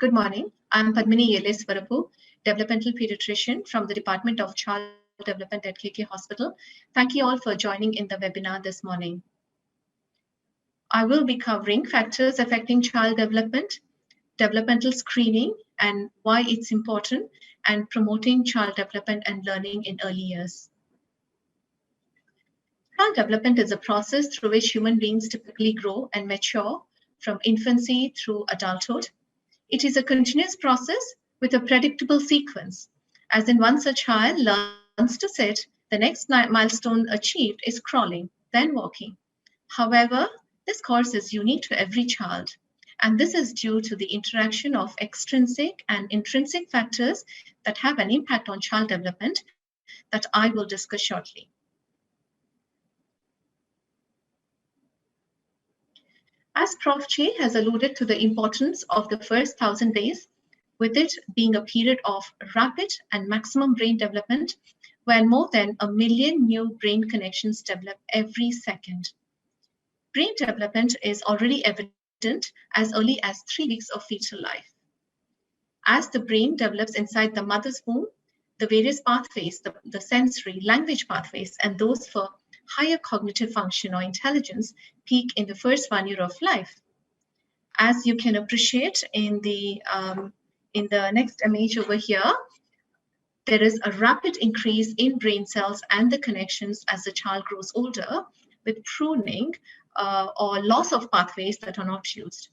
Good morning. I'm Padmini Yeleswarapu, developmental pediatrician from the Department of Child Development at KK Hospital. Thank you all for joining in the webinar this morning. I will be covering factors affecting child development, developmental screening, and why it's important, and promoting child development and learning in early years. Child development is a process through which human beings typically grow and mature from infancy through adulthood. It is a continuous process with a predictable sequence, as in once a child learns to sit, the next milestone achieved is crawling, then walking. However, this course is unique to every child, and this is due to the interaction of extrinsic and intrinsic factors that have an impact on child development that I will discuss shortly. As Prof. Che has alluded to the importance of the first 1,000 days, with it being a period of rapid and maximum brain development, where more than 1 million new brain connections develop every second. Brain development is already evident as early as 3 weeks of fetal life. As the brain develops inside the mother's womb, the various pathways, the sensory, language pathways, and those for higher cognitive function or intelligence peak in the first 1 year of life. As you can appreciate in the next image over here, there is a rapid increase in brain cells and the connections as the child grows older, with pruning or loss of pathways that are not used.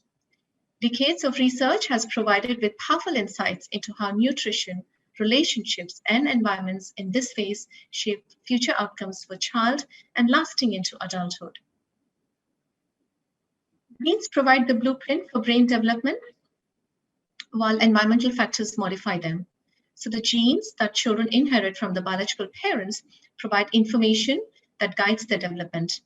Decades of research has provided with powerful insights into how nutrition, relationships, and environments in this phase shape future outcomes for child and lasting into adulthood. Genes provide the blueprint for brain development, while environmental factors modify them. So the genes that children inherit from the biological parents provide information that guides their development.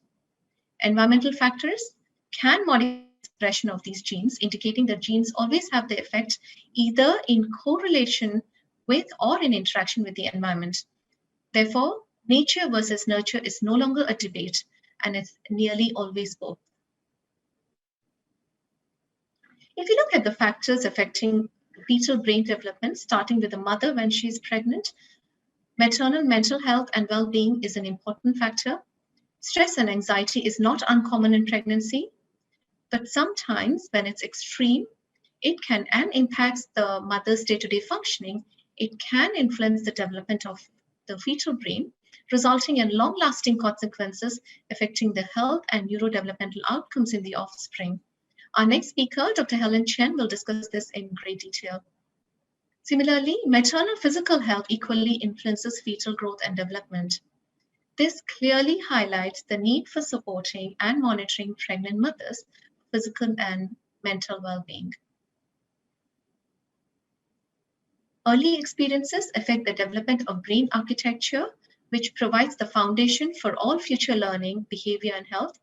Environmental factors can modify the expression of these genes, indicating that genes always have the effect either in correlation with or in interaction with the environment. Therefore, nature versus nurture is no longer a debate, and it's nearly always both. If you look at the factors affecting fetal brain development, starting with the mother when she's pregnant, maternal mental health and well-being is an important factor. Stress and anxiety is not uncommon in pregnancy, but sometimes when it's extreme, it can and impacts the mother's day-to-day functioning. It can influence the development of the fetal brain, resulting in long-lasting consequences affecting the health and neurodevelopmental outcomes in the offspring. Our next speaker, Dr. Helen Chen, will discuss this in great detail. Similarly, maternal physical health equally influences fetal growth and development. This clearly highlights the need for supporting and monitoring pregnant mothers' physical and mental well-being. Early experiences affect the development of brain architecture, which provides the foundation for all future learning, behavior, and health.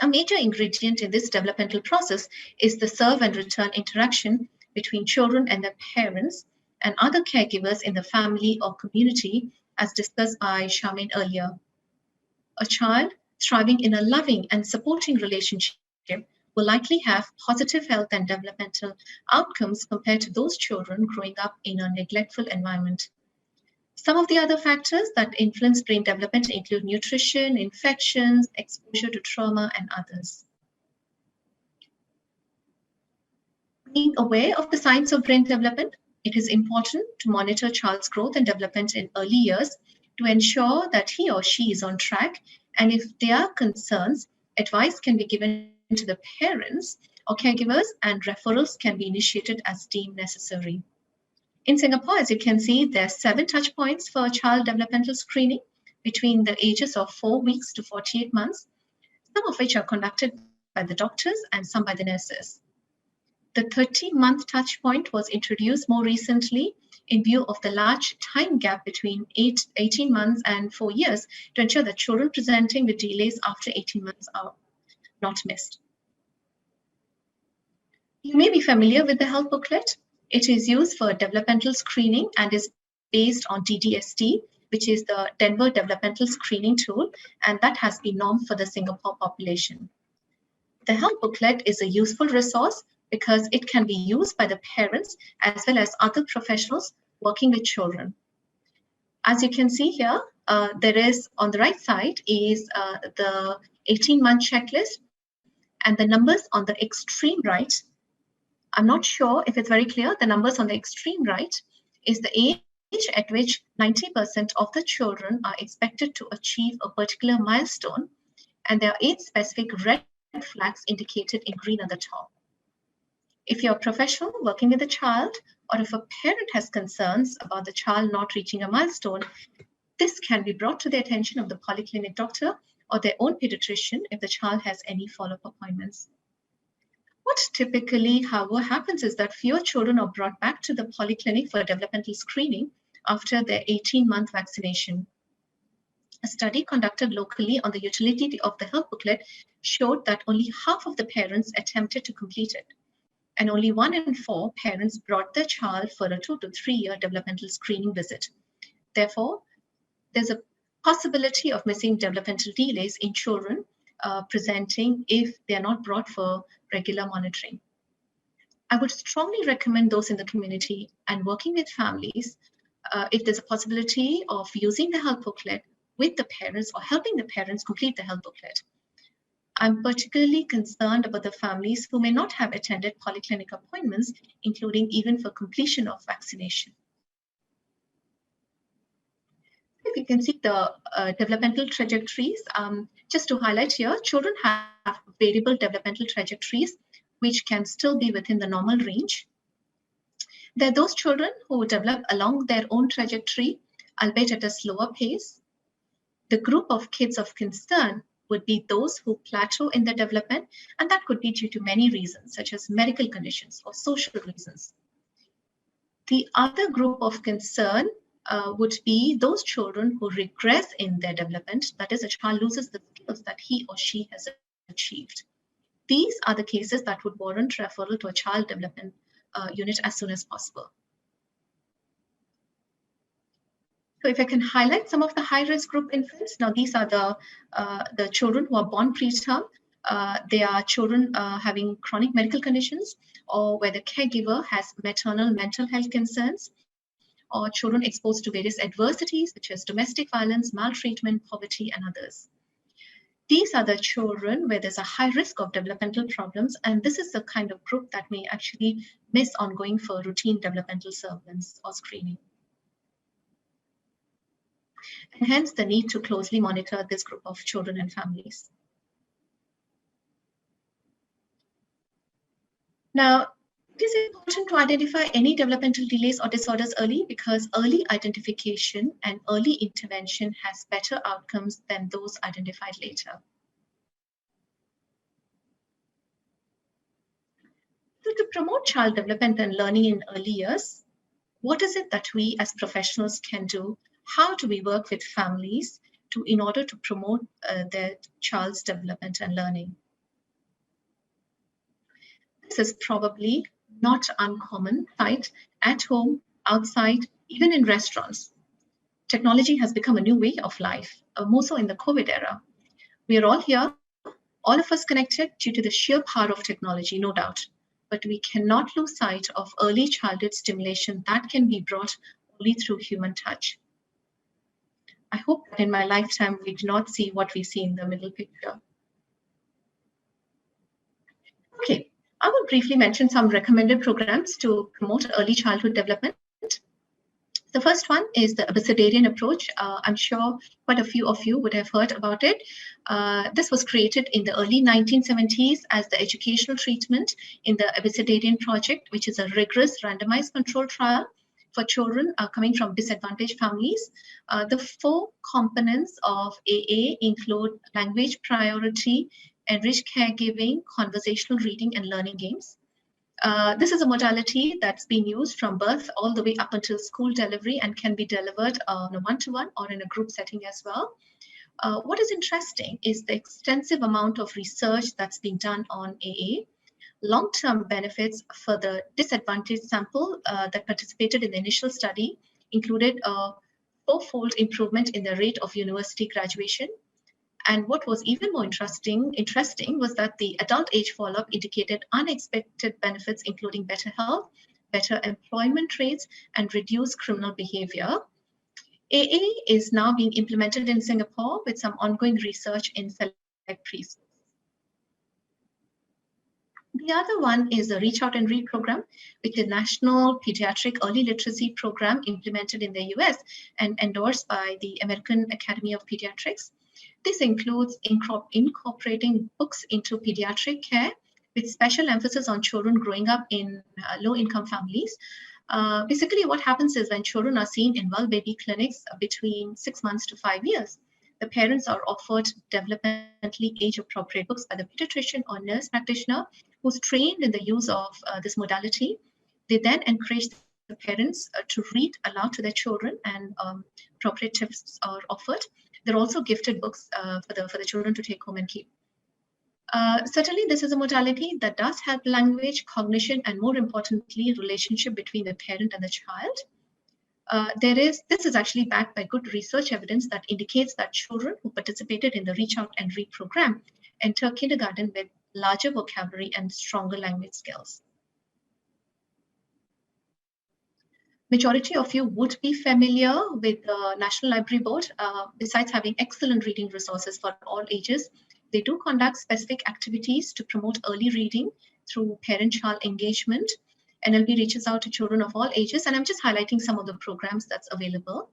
A major ingredient in this developmental process is the serve and return interaction between children and their parents and other caregivers in the family or community, as discussed by Charmaine earlier. A child thriving in a loving and supporting relationship will likely have positive health and developmental outcomes compared to those children growing up in a neglectful environment. Some of the other factors that influence brain development include nutrition, infections, exposure to trauma, and others. Being aware of the signs of brain development, it is important to monitor child's growth and development in early years to ensure that he or she is on track, and if there are concerns, advice can be given to the parents or caregivers, and referrals can be initiated as deemed necessary. In Singapore, as you can see, there are 7 touch points for child developmental screening between the ages of 4 weeks to 48 months, some of which are conducted by the doctors and some by the nurses. The 30-month touch point was introduced more recently in view of the large time gap between 18 months and 4 years to ensure that children presenting with delays after 18 months are not missed. You may be familiar with the health booklet. It is used for developmental screening and is based on DDST, which is the Denver Developmental Screening Tool, and that has been normed for the Singapore population. The health booklet is a useful resource because it can be used by the parents as well as other professionals working with children. As you can see here, there is on the right side is the 18-month checklist, and the numbers on the extreme right, I'm not sure if it's very clear, the numbers on the extreme right is the age at which 90% of the children are expected to achieve a particular milestone, and there are 8 specific red flags indicated in green at the top. If you're a professional working with a child, or if a parent has concerns about the child not reaching a milestone, this can be brought to the attention of the polyclinic doctor or their own pediatrician if the child has any follow-up appointments. What typically, however, happens is that fewer children are brought back to the polyclinic for developmental screening after their 18-month vaccination. A study conducted locally on the utility of the health booklet showed that only half of the parents attempted to complete it, and only 1 in 4 parents brought their child for a 2 to 3 year developmental screening visit. Therefore, there's a possibility of missing developmental delays in children presenting if they are not brought for regular monitoring. I would strongly recommend those in the community and working with families, if there's a possibility of using the health booklet with the parents or helping the parents complete the health booklet. I'm particularly concerned about the families who may not have attended polyclinic appointments, including even for completion of vaccination. If you can see the developmental trajectories, just to highlight here, children have variable developmental trajectories, which can still be within the normal range. There are those children who develop along their own trajectory, albeit at a slower pace. The group of kids of concern would be those who plateau in their development, and that could be due to many reasons, such as medical conditions or social reasons. The other group of concern would be those children who regress in their development, that is, a child loses the skills that he or she has achieved. These are the cases that would warrant referral to a child development unit as soon as possible. So if I can highlight some of the high-risk group infants, now these are the children who are born preterm. They are children having chronic medical conditions, or where the caregiver has maternal mental health concerns, or children exposed to various adversities such as domestic violence, maltreatment, poverty, and others. These are the children where there's a high risk of developmental problems, and this is the kind of group that may actually miss on going for routine developmental surveillance or screening. And hence the need to closely monitor this group of children and families. Now, it is important to identify any developmental delays or disorders early, because early identification and early intervention has better outcomes than those identified later. So to promote child development and learning in early years, what is it that we as professionals can do? How do we work with families in order to promote their child's development and learning? This is probably not uncommon, right? At home, outside, even in restaurants. Technology has become a new way of life, more so in the COVID era. We are all here, all of us connected due to the sheer power of technology, no doubt. But we cannot lose sight of early childhood stimulation that can be brought only through human touch. I hope that in my lifetime we do not see what we see in the middle picture. Okay. I will briefly mention some recommended programs to promote early childhood development. The first one is the abecedarian approach. I'm sure quite a few of you would have heard about it. This was created in the early 1970s as the educational treatment in the abecedarian project, which is a rigorous randomized control trial for children coming from disadvantaged families. The 4 components of AA include language priority, enriched caregiving, conversational reading, and learning games. This is a modality that's been used from birth all the way up until school delivery and can be delivered on a one-to-one or in a group setting as well. What is interesting is the extensive amount of research that's been done on AA. Long-term benefits for the disadvantaged sample that participated in the initial study included a 4-fold improvement in the rate of university graduation, And what was even more interesting was that the adult age follow-up indicated unexpected benefits, including better health, better employment rates, and reduced criminal behavior. AA is now being implemented in Singapore with some ongoing research in select preschools. The other one is the Reach Out and Read program, which is a national pediatric early literacy program implemented in the US and endorsed by the American Academy of Pediatrics. This includes incorporating books into pediatric care with special emphasis on children growing up in low-income families. Basically, what happens is when children are seen in well baby clinics between 6 months to 5 years, the parents are offered developmentally age-appropriate books by the pediatrician or nurse practitioner who's trained in the use of this modality. They then encourage the parents to read aloud to their children, and appropriate tips are offered. They're also gifted books for the children to take home and keep. Certainly, this is a modality that does help language, cognition, and more importantly, relationship between the parent and the child. This is actually backed by good research evidence that indicates that children who participated in the Reach Out and Read program enter kindergarten with larger vocabulary and stronger language skills. Majority of you would be familiar with the National Library Board. Besides having excellent reading resources for all ages, they do conduct specific activities to promote early reading through parent-child engagement. NLB reaches out to children of all ages, and I'm just highlighting some of the programs that's available.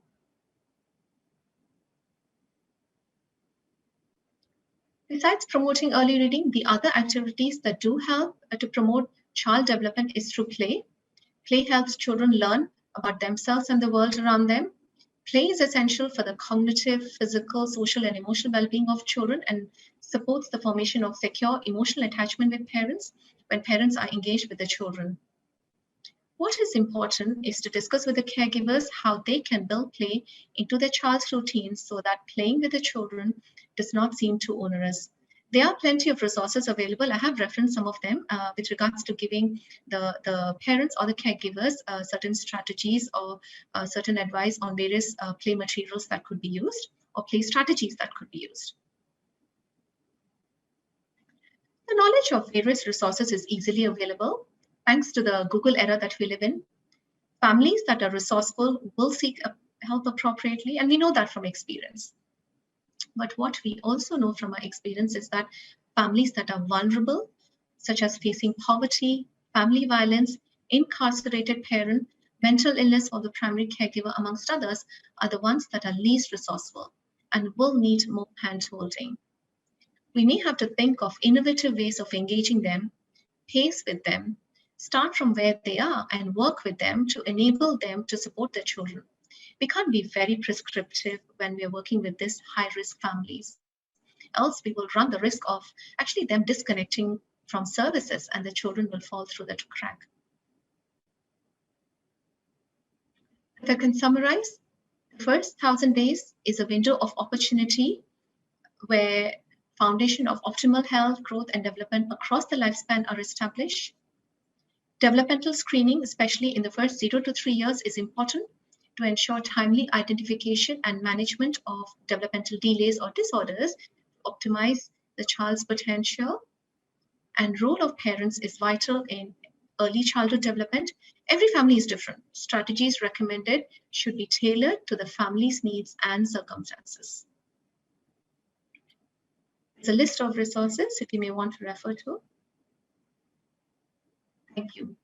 Besides promoting early reading, the other activities that do help to promote child development is through play. Play helps children learn about themselves and the world around them. Play is essential for the cognitive, physical, social, and emotional well-being of children and supports the formation of secure emotional attachment with parents when parents are engaged with the children. What is important is to discuss with the caregivers how they can build play into their child's routines so that playing with the children does not seem too onerous. There are plenty of resources available. I have referenced some of them with regards to giving the parents or the caregivers certain strategies or certain advice on various play materials that could be used or play strategies that could be used. The knowledge of various resources is easily available thanks to the Google era that we live in. Families that are resourceful will seek help appropriately, and we know that from experience. But what we also know from our experience is that families that are vulnerable, such as facing poverty, family violence, incarcerated parent, mental illness of the primary caregiver, amongst others, are the ones that are least resourceful and will need more hand-holding. We may have to think of innovative ways of engaging them, pace with them, start from where they are and work with them to enable them to support their children. We can't be very prescriptive when we're working with these high-risk families. Else we will run the risk of actually them disconnecting from services and the children will fall through the crack. If I can summarize, the first 1,000 days is a window of opportunity where foundation of optimal health, growth, and development across the lifespan are established. Developmental screening, especially in the first 0 to 3 years, is important to ensure timely identification and management of developmental delays or disorders, optimize the child's potential. And role of parents is vital in early childhood development. Every family is different. Strategies recommended should be tailored to the family's needs and circumstances. There's a list of resources if you may want to refer to. Thank you.